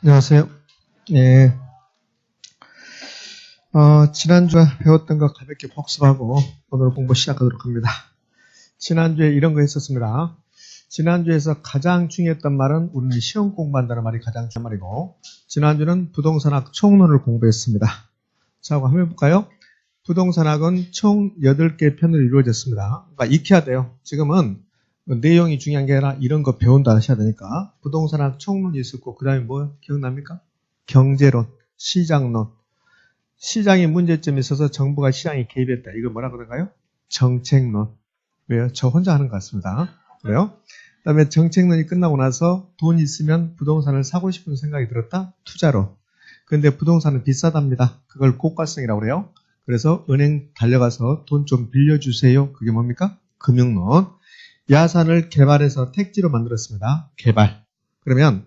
안녕하세요. 예. 지난주에 배웠던 거 가볍게 복습하고 오늘 공부 시작하도록 합니다. 지난주에 이런 거 했었습니다. 지난주에서 가장 중요했던 말은 우리는 시험 공부한다는 말이 가장 중요한 말이고, 지난주는 부동산학 총론을 공부했습니다. 자, 한번 해볼까요? 부동산학은 총 8개 편으로 이루어졌습니다. 그러니까 익혀야 돼요. 지금은 내용이 중요한 게 아니라 이런 거 배운다 하셔야 되니까. 부동산학 총론이 있었고, 그 다음에 뭐 기억납니까? 경제론, 시장론. 시장에 문제점이 있어서 정부가 시장에 개입했다. 이거 뭐라 그런가요? 정책론. 왜요? 저 혼자 하는 것 같습니다. 그래요? 그 다음에 정책론이 끝나고 나서 돈 있으면 부동산을 사고 싶은 생각이 들었다? 투자론. 근데 부동산은 비싸답니다. 그걸 고가성이라고 그래요. 그래서 은행 달려가서 돈 좀 빌려주세요. 그게 뭡니까? 금융론. 야산을 개발해서 택지로 만들었습니다. 개발. 그러면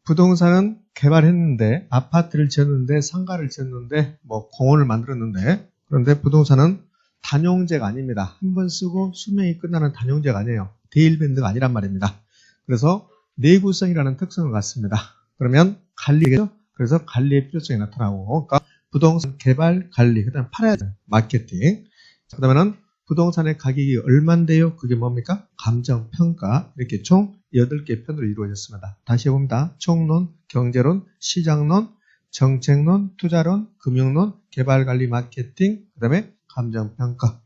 부동산은 개발했는데, 아파트를 지었는데, 상가를 지었는데, 뭐 공원을 만들었는데, 그런데 부동산은 단용재가 아닙니다. 한 번 쓰고 수명이 끝나는 단용재가 아니에요. 데일밴드가 아니란 말입니다. 그래서 내구성이라는 특성을 갖습니다. 그러면 관리겠죠? 그래서 관리의 필요성이 나타나고, 그러니까 부동산 개발, 관리, 그 다음에 팔아야 돼요. 마케팅. 그 다음에는 부동산의 가격이 얼만데요? 그게 뭡니까? 감정평가. 이렇게 총 8개 편으로 이루어졌습니다. 다시 해봅니다. 총론, 경제론, 시장론, 정책론, 투자론, 금융론, 개발관리, 마케팅, 그 다음에 감정평가.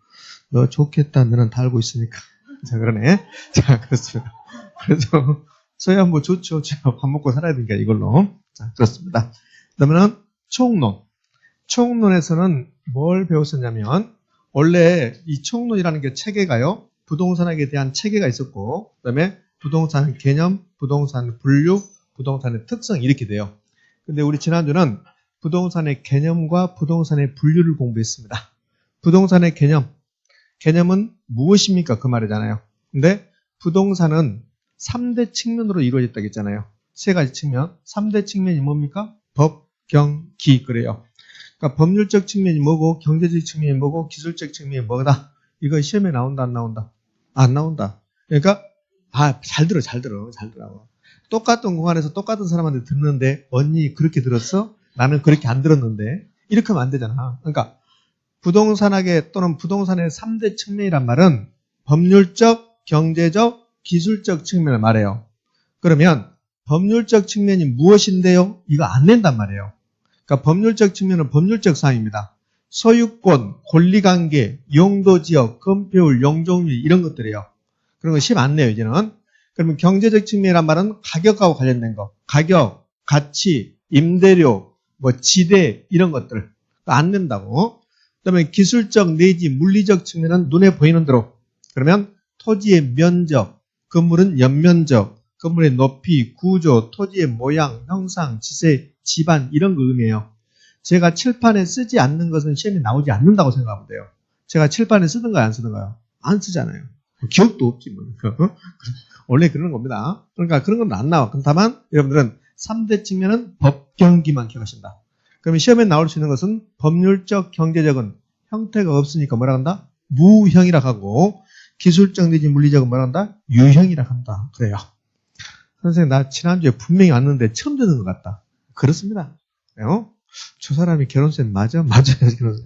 너 좋겠다. 너는 다 알고 있으니까. 자, 그러네. 자, 그렇습니다. 그래서 저야 뭐 좋죠. 제가 밥 먹고 살아야 되니까 이걸로. 자, 그렇습니다. 그 다음에는 총론. 총론에서는 뭘 배웠었냐면, 원래 이 총론이라는 게 체계가요. 부동산학에 대한 체계가 있었고, 그 다음에 부동산 개념, 부동산 분류, 부동산의 특성 이렇게 돼요. 근데 우리 지난주는 부동산의 개념과 부동산의 분류를 공부했습니다. 부동산의 개념은 무엇입니까? 그 말이잖아요. 근데 부동산은 3대 측면으로 이루어졌다고 했잖아요. 3가지 측면. 3대 측면이 뭡니까? 법, 경, 기 그래요. 그러니까 법률적 측면이 뭐고, 경제적 측면이 뭐고, 기술적 측면이 뭐다. 이거 시험에 나온다, 안 나온다? 안 나온다. 그러니까 잘 들어. 똑같은 공간에서 똑같은 사람한테 듣는데, 언니 그렇게 들었어? 나는 그렇게 안 들었는데. 이렇게 하면 안 되잖아. 그러니까 부동산학의 또는 부동산의 3대 측면이란 말은 법률적, 경제적, 기술적 측면을 말해요. 그러면 법률적 측면이 무엇인데요? 이거 안 낸단 말이에요. 그러니까 법률적 측면은 법률적 사항입니다. 소유권, 권리관계, 용도지역, 건폐율, 용적률 이런 것들이에요. 그런 거 시험 안 내요, 이제는. 그러면 경제적 측면이란 말은 가격하고 관련된 거. 가격, 가치, 임대료, 뭐 지대 이런 것들 안 낸다고. 그다음에 기술적 내지 물리적 측면은 눈에 보이는 대로. 그러면 토지의 면적, 건물은 연면적, 건물의 높이, 구조, 토지의 모양, 형상, 지세, 집안 이런 거 의미해요. 제가 칠판에 쓰지 않는 것은 시험에 나오지 않는다고 생각하면 돼요. 제가 칠판에 쓰든가요, 안 쓰든가요? 안 쓰잖아요. 기억도 없지 뭐. 원래 그런 겁니다. 그러니까 그런 건 안 나와. 그럼 다만 여러분들은 3대 측면은 법, 경기만 기억하신다. 그러면 시험에 나올 수 있는 것은 법률적, 경제적은 형태가 없으니까 뭐라 한다? 무형이라 하고, 기술적 내지 물리적은 뭐라 한다? 유형이라 한다. 그래요. 선생님, 나 지난주에 분명히 왔는데 처음 듣는 것 같다. 그렇습니다. 저 사람이 결혼생 맞아? 맞아요.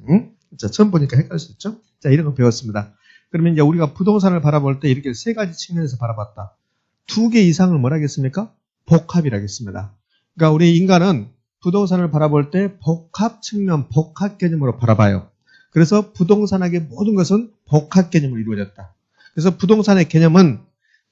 응? 자, 처음 보니까 헷갈릴 수 있죠? 자, 이런 거 배웠습니다. 그러면 이제 우리가 부동산을 바라볼 때 이렇게 3가지 측면에서 바라봤다. 2개 이상을 뭐라 하겠습니까? 복합이라 하겠습니다. 그러니까 우리 인간은 부동산을 바라볼 때 복합 측면, 복합 개념으로 바라봐요. 그래서 부동산학의 모든 것은 복합 개념으로 이루어졌다. 그래서 부동산의 개념은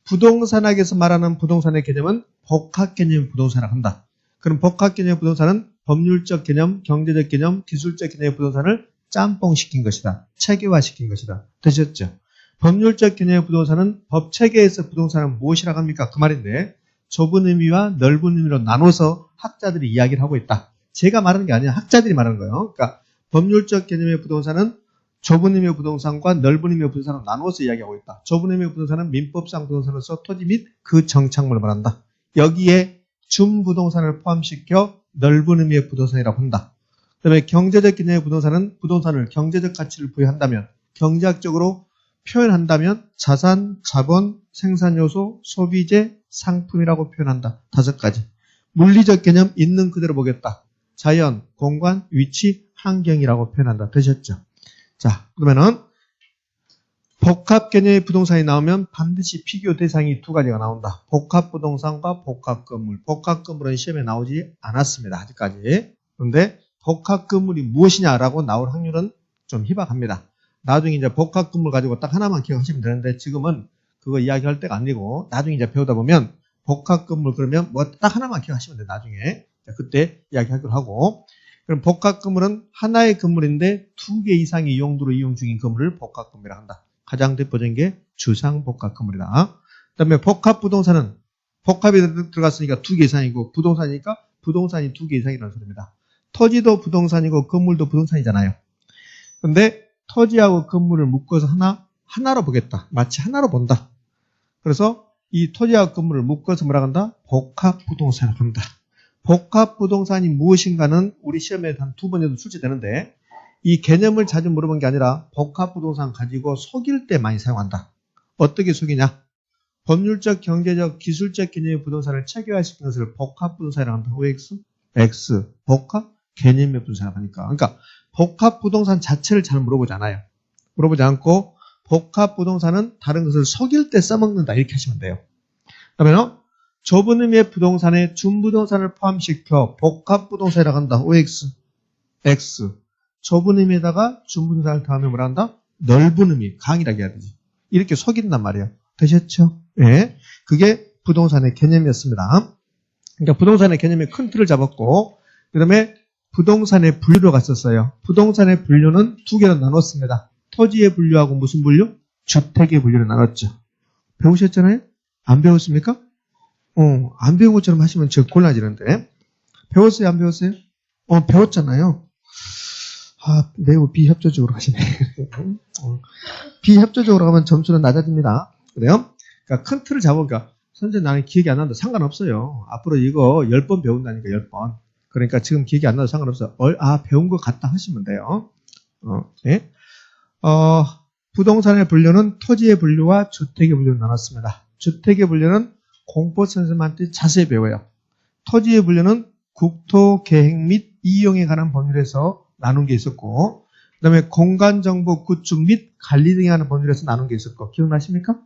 부동산학에서 말하는 부동산의 개념은 복합 개념 부동산을 한다. 그럼 복합 개념 부동산은 법률적 개념, 경제적 개념, 기술적 개념의 부동산을 짬뽕시킨 것이다. 체계화시킨 것이다. 되셨죠? 법률적 개념의 부동산은 법 체계에서 부동산은 무엇이라고 합니까? 그 말인데 좁은 의미와 넓은 의미로 나눠서 학자들이 이야기를 하고 있다. 제가 말하는 게 아니라 학자들이 말하는 거예요. 그러니까 법률적 개념의 부동산은 좁은 의미의 부동산과 넓은 의미의 부동산을 나눠서 이야기하고 있다. 좁은 의미의 부동산은 민법상 부동산으로서 토지 및 그 정착물을 말한다. 여기에 준부동산을 포함시켜 넓은 의미의 부동산이라고 한다. 그 다음에 경제적 개념의 부동산은 부동산을 경제적 가치를 부여한다면, 경제학적으로 표현한다면 자산, 자본, 생산요소, 소비재, 상품이라고 표현한다. 5가지. 물리적 개념 있는 그대로 보겠다. 자연, 공간, 위치, 환경이라고 표현한다. 되셨죠? 자, 그러면은 복합 개념의 부동산이 나오면 반드시 비교 대상이 두 가지가 나온다. 복합 부동산과 복합 건물. 복합 건물은 시험에 나오지 않았습니다. 아직까지. 그런데 복합 건물이 무엇이냐라고 나올 확률은 좀 희박합니다. 나중에 이제 복합 건물 가지고 딱 하나만 기억하시면 되는데 지금은 그거 이야기할 때가 아니고 나중에 이제 배우다 보면 복합 건물 그러면 뭐 딱 하나만 기억하시면 돼요. 나중에. 그때 이야기하기로 하고. 그럼 복합 건물은 하나의 건물인데 두 개 이상의 용도로 이용 중인 건물을 복합 건물이라고 한다. 가장 대표적인 게 주상 복합 건물이다. 그다음에 복합 부동산은 복합이 들어갔으니까 두 개 이상이고 부동산이니까 부동산이 두 개 이상이라는 소리입니다. 토지도 부동산이고 건물도 부동산이잖아요. 근데 토지하고 건물을 묶어서 하나로 보겠다. 마치 하나로 본다. 그래서 이 토지하고 건물을 묶어서 뭐라 한다? 복합 부동산을 합니다. 복합 부동산이 무엇인가는 우리 시험에 한 두 번에도 출제되는데 이 개념을 자주 물어본 게 아니라 복합 부동산 가지고 속일 때 많이 사용한다. 어떻게 속이냐? 법률적, 경제적, 기술적 개념의 부동산을 체계화시키는 것을 복합 부동산이라고 한다. OX, X, 복합 개념의 부동산이라고 하니까. 그러니까 복합 부동산 자체를 잘 물어보지 않아요. 물어보지 않고 복합 부동산은 다른 것을 속일 때 써먹는다. 이렇게 하시면 돼요. 그러면 좁은 의미의 부동산에 준부동산을 포함시켜 복합 부동산이라고 한다. OX, X. 좁은 의미에다가 준부동산을 더하면 뭐라 한다? 넓은 의미, 강이라고 해야 되지. 이렇게 속인단 말이에요. 되셨죠? 예. 그게 부동산의 개념이었습니다. 그러니까 부동산의 개념의 큰 틀을 잡았고, 그 다음에 부동산의 분류로 갔었어요. 부동산의 분류는 두 개로 나눴습니다. 토지의 분류하고 무슨 분류? 주택의 분류로 나눴죠. 배우셨잖아요? 안 배웠습니까? 안 배운 것처럼 하시면 저 곤란해지는데. 배웠어요? 안 배웠어요? 배웠잖아요. 매우 비협조적으로 하시네. 비협조적으로 하면 점수는 낮아집니다. 그래요? 그러니까 큰 틀을 잡으니까, 선생님 나는 기억이 안 난다. 상관없어요. 앞으로 이거 10번 배운다니까, 10번. 그러니까 지금 기억이 안 나도 상관없어요. 배운 것 같다 하시면 돼요. 예? 부동산의 분류는 토지의 분류와 주택의 분류로 나눴습니다. 주택의 분류는 공법 선생님한테 자세히 배워요. 토지의 분류는 국토, 계획 및 이용에 관한 법률에서 나눈 게 있었고, 그 다음에 공간정보 구축 및 관리 등에 관한 법률에서 나눈 게 있었고, 기억나십니까?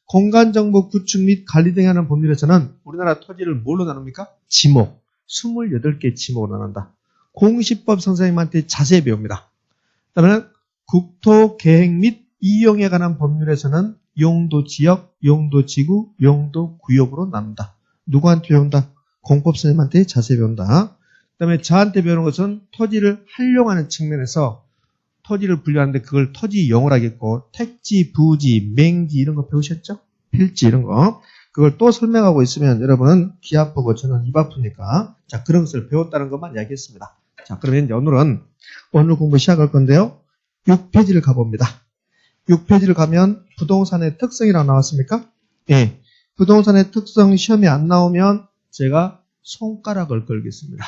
공간정보 구축 및 관리 등에 관한 법률에서는 우리나라 토지를 뭘로 나눕니까? 지목. 28개 지목으로 나눈다. 공시법 선생님한테 자세히 배웁니다. 그 다음에 국토, 계획 및 이용에 관한 법률에서는 용도 지역, 용도 지구, 용도 구역으로 나눈다. 누구한테 배운다? 공법 선생님한테 자세히 배운다. 그 다음에 저한테 배우는 것은 토지를 활용하는 측면에서 토지를 분류하는데 그걸 토지 용어로 하겠고, 택지, 부지, 맹지 이런 거 배우셨죠? 필지 이런 거. 그걸 또 설명하고 있으면 여러분은 귀 아프고 저는 입 아프니까 자 그런 것을 배웠다는 것만 이야기했습니다. 자 그러면 이제 오늘 공부 시작할 건데요. 6페이지를 가봅니다. 6페이지를 가면 부동산의 특성이라고 나왔습니까? 예. 부동산의 특성 시험에 안 나오면 제가 손가락을 걸겠습니다.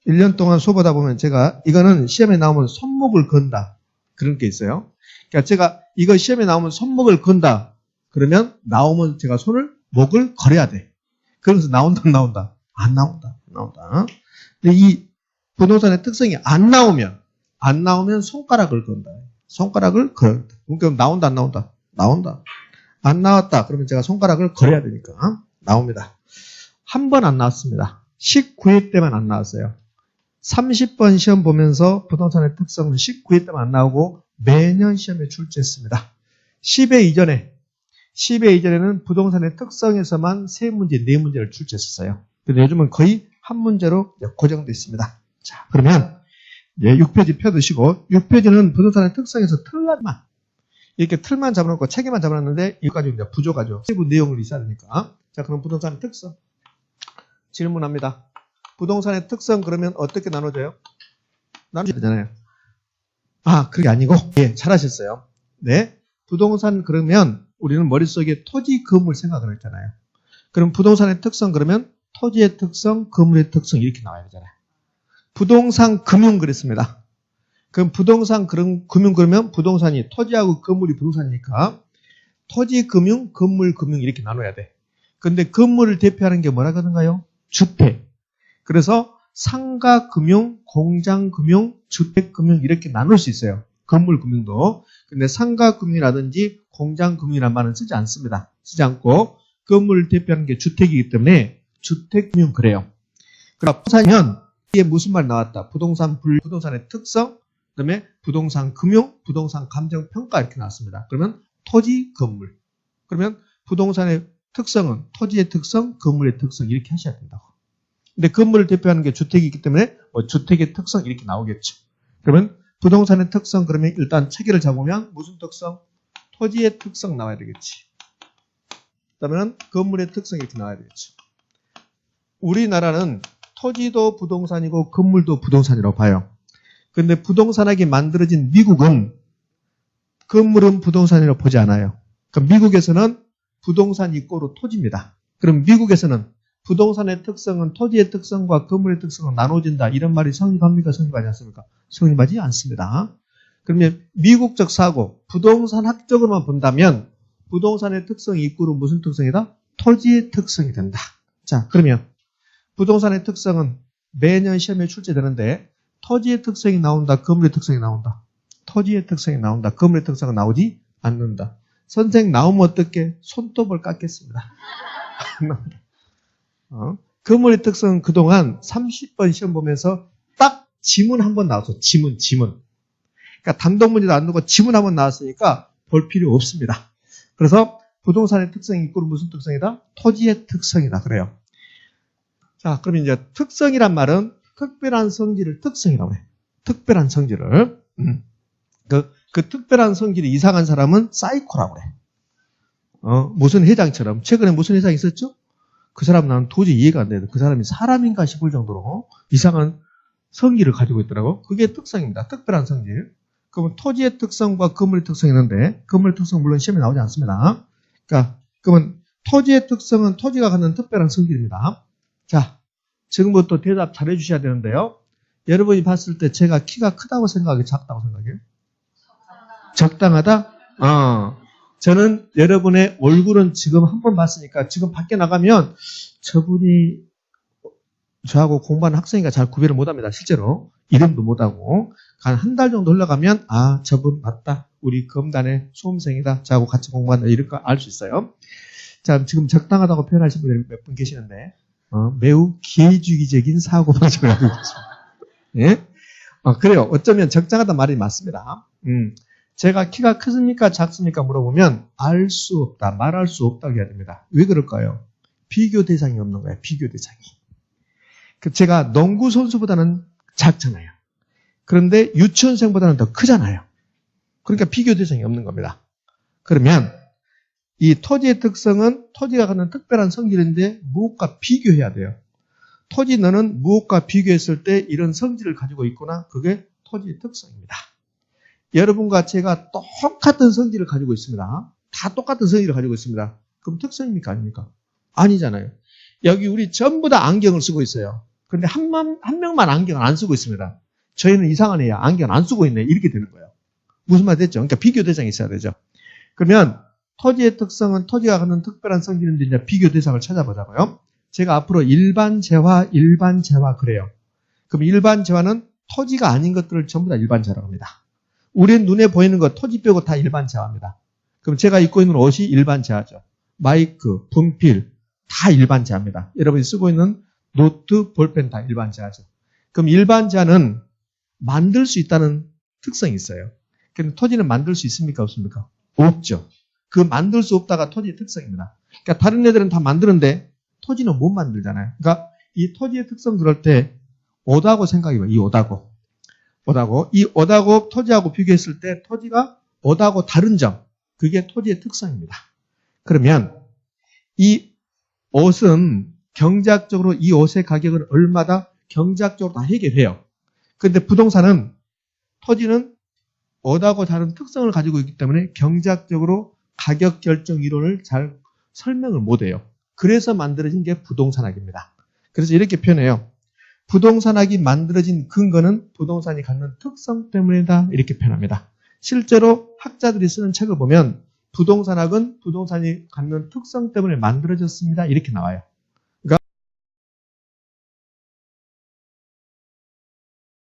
1년 동안 수업하다 보면 제가 이거는 시험에 나오면 손목을 건다. 그런 게 있어요. 그러니까 제가 이거 시험에 나오면 손목을 건다. 그러면 나오면 제가 목을 걸어야 돼. 그러면서 나온다. 안 나온다. 근데 이 부동산의 특성이 안 나오면 손가락을 건다. 손가락을 걸어야 돼. 그럼 나온다, 안 나온다? 나온다. 안 나왔다. 그러면 제가 손가락을 걸어야 되니까 나옵니다. 한 번 안 나왔습니다. 19회 때만 안 나왔어요. 30번 시험 보면서 부동산의 특성은 19회 때만 안 나오고 매년 시험에 출제했습니다. 10회 이전에는 부동산의 특성에서만 3문제, 4문제를 출제했어요. 근데 요즘은 거의 한 문제로 고정되어 있습니다. 자, 그러면 6페이지 펴두시고 6페이지는 부동산의 특성에서 틀만 이렇게 틀만 잡아놓고 체계만 잡아놨는데 이거까지 이제 부족하죠. 세부 내용을 있어야 되니까. 자, 그럼 부동산의 특성 질문합니다. 부동산의 특성 그러면 어떻게 나눠져요? 나눠져야 되잖아요. 그게 아니고 예, 잘하셨어요. 네, 부동산 그러면 우리는 머릿속에 토지, 건물 생각을 했잖아요. 그럼 부동산의 특성 그러면 토지의 특성, 건물의 특성 이렇게 나와야 되잖아요. 부동산 금융 그랬습니다. 그럼 부동산 금융 그러면 부동산이 토지하고 건물이 부동산이니까 토지 금융, 건물 금융 이렇게 나눠야 돼. 근데 건물을 대표하는 게 뭐라 그러는가요? 주택. 그래서 상가금융, 공장금융, 주택금융 이렇게 나눌 수 있어요. 건물금융도. 근데 상가금융이라든지 공장금융이라는 말은 쓰지 않습니다. 쓰지 않고 건물을 대표하는 게 주택이기 때문에 주택금융 그래요. 그러니까 부동산이면 이게 무슨 말 나왔다. 부동산의 특성, 그다음에 부동산 금융, 부동산 감정 평가 이렇게 나왔습니다. 그러면 토지, 건물. 그러면 부동산의 특성은 토지의 특성, 건물의 특성 이렇게 하셔야 된다고. 근데 건물을 대표하는 게 주택이기 때문에 뭐 주택의 특성 이렇게 나오겠죠. 그러면 부동산의 특성 그러면 일단 체계를 잡으면 무슨 특성? 토지의 특성 나와야 되겠지. 그다음에 건물의 특성 이렇게 나와야 되겠죠. 우리나라는 토지도 부동산이고 건물도 부동산이라고 봐요. 그런데 부동산하게 만들어진 미국은 건물은 부동산이라고 보지 않아요. 그럼 미국에서는 부동산 이꼬르 토지입니다. 그럼 미국에서는 부동산의 특성은 토지의 특성과 건물의 특성으로 나눠진다. 이런 말이 성립합니까? 성립하지 않습니까? 성립하지 않습니다. 그러면 미국적 사고, 부동산학적으로만 본다면 부동산의 특성이 이꼬르 무슨 특성이다? 토지의 특성이 된다. 자, 그러면 부동산의 특성은 매년 시험에 출제되는데 토지의 특성이 나온다. 건물의 특성이 나온다. 토지의 특성이 나온다. 건물의 특성은 나오지 않는다. 선생 나오면 어떻게? 손톱을 깎겠습니다. 건물의 특성은 그동안 30번 시험 보면서 딱 지문 한 번 나왔어. 지문. 그러니까 단독 문제도 안 나오고 지문 한 번 나왔으니까 볼 필요 없습니다. 그래서 부동산의 특성이 있고 무슨 특성이다? 토지의 특성이다. 그래요. 자, 그럼 이제 특성이란 말은 특별한 성질을 특성이라고 해. 특별한 성질을. 그 특별한 성질이 이상한 사람은 사이코라고 해. 무슨 회장처럼. 최근에 무슨 회장 있었죠? 그 사람 나는 도저히 이해가 안 돼. 그 사람이 사람인가 싶을 정도로 이상한 성질을 가지고 있더라고. 그게 특성입니다. 특별한 성질. 그러면 토지의 특성과 건물의 특성이 있는데 건물의 특성은 물론 시험에 나오지 않습니다. 그러니까 그러면 토지의 특성은 토지가 갖는 특별한 성질입니다. 자, 지금부터 대답 잘 해주셔야 되는데요. 여러분이 봤을 때 제가 키가 크다고 생각해요? 작다고 생각해요? 적당하다? 저는 여러분의 얼굴은 지금 한 번 봤으니까 지금 밖에 나가면 저분이 저하고 공부하는 학생이니까 잘 구별을 못합니다. 실제로 이름도 못하고 한 달 정도 흘러가면 아 저분 맞다. 우리 검단의 수험생이다. 저하고 같이 공부한다. 이럴 거 알 수 있어요. 자, 지금 적당하다고 표현하신 분들이 몇 분 계시는데 매우 기회주의적인 사고방식을 하고 있습니다. 예? 그래요. 어쩌면 적당하다 말이 맞습니다. 제가 키가 크습니까? 작습니까? 물어보면 알 수 없다. 말할 수 없다고 해야 됩니다. 왜 그럴까요? 비교 대상이 없는 거예요. 비교 대상이. 제가 농구 선수보다는 작잖아요. 그런데 유치원생보다는 더 크잖아요. 그러니까 비교 대상이 없는 겁니다. 그러면 이 토지의 특성은 토지가 갖는 특별한 성질인데 무엇과 비교해야 돼요. 토지 너는 무엇과 비교했을 때 이런 성질을 가지고 있구나. 그게 토지의 특성입니다. 여러분과 제가 똑같은 성질을 가지고 있습니다. 다 똑같은 성질을 가지고 있습니다. 그럼 특성입니까? 아닙니까? 아니잖아요. 여기 우리 전부 다 안경을 쓰고 있어요. 그런데 한 명만 안경을 안 쓰고 있습니다. 저희는 이상한 애야. 안경 안 쓰고 있네. 이렇게 되는 거예요. 무슨 말 됐죠? 그러니까 비교 대상이 있어야 되죠. 그러면 토지의 특성은 토지가 갖는 특별한 성질인데 이제 비교 대상을 찾아보자고요. 제가 앞으로 일반 재화 그래요. 그럼 일반 재화는 토지가 아닌 것들을 전부 다 일반 재화라고 합니다. 우리 눈에 보이는 거 토지 빼고 다 일반 재화입니다. 그럼 제가 입고 있는 옷이 일반 재화죠. 마이크, 분필 다 일반 재화입니다. 여러분이 쓰고 있는 노트, 볼펜 다 일반 재화죠. 그럼 일반 재화는 만들 수 있다는 특성이 있어요. 그럼 토지는 만들 수 있습니까? 없습니까? 없죠. 그 만들 수 없다가 토지의 특성입니다. 그러니까 다른 애들은 다 만드는데 토지는 못 만들잖아요. 그러니까 이 토지의 특성 그럴 때 오다고 생각해봐요. 이 오다고. 이 오다고 토지하고 비교했을 때 토지가 오다고 다른 점. 그게 토지의 특성입니다. 그러면 이 옷은 경제학적으로 이 옷의 가격은 얼마다 경제학적으로 다 해결해요. 그런데 부동산은 토지는 오다고 다른 특성을 가지고 있기 때문에 경제학적으로 가격 결정 이론을 잘 설명을 못해요. 그래서 만들어진 게 부동산학입니다. 그래서 이렇게 표현해요. 부동산학이 만들어진 근거는 부동산이 갖는 특성 때문이다. 이렇게 표현합니다. 실제로 학자들이 쓰는 책을 보면 부동산학은 부동산이 갖는 특성 때문에 만들어졌습니다. 이렇게 나와요.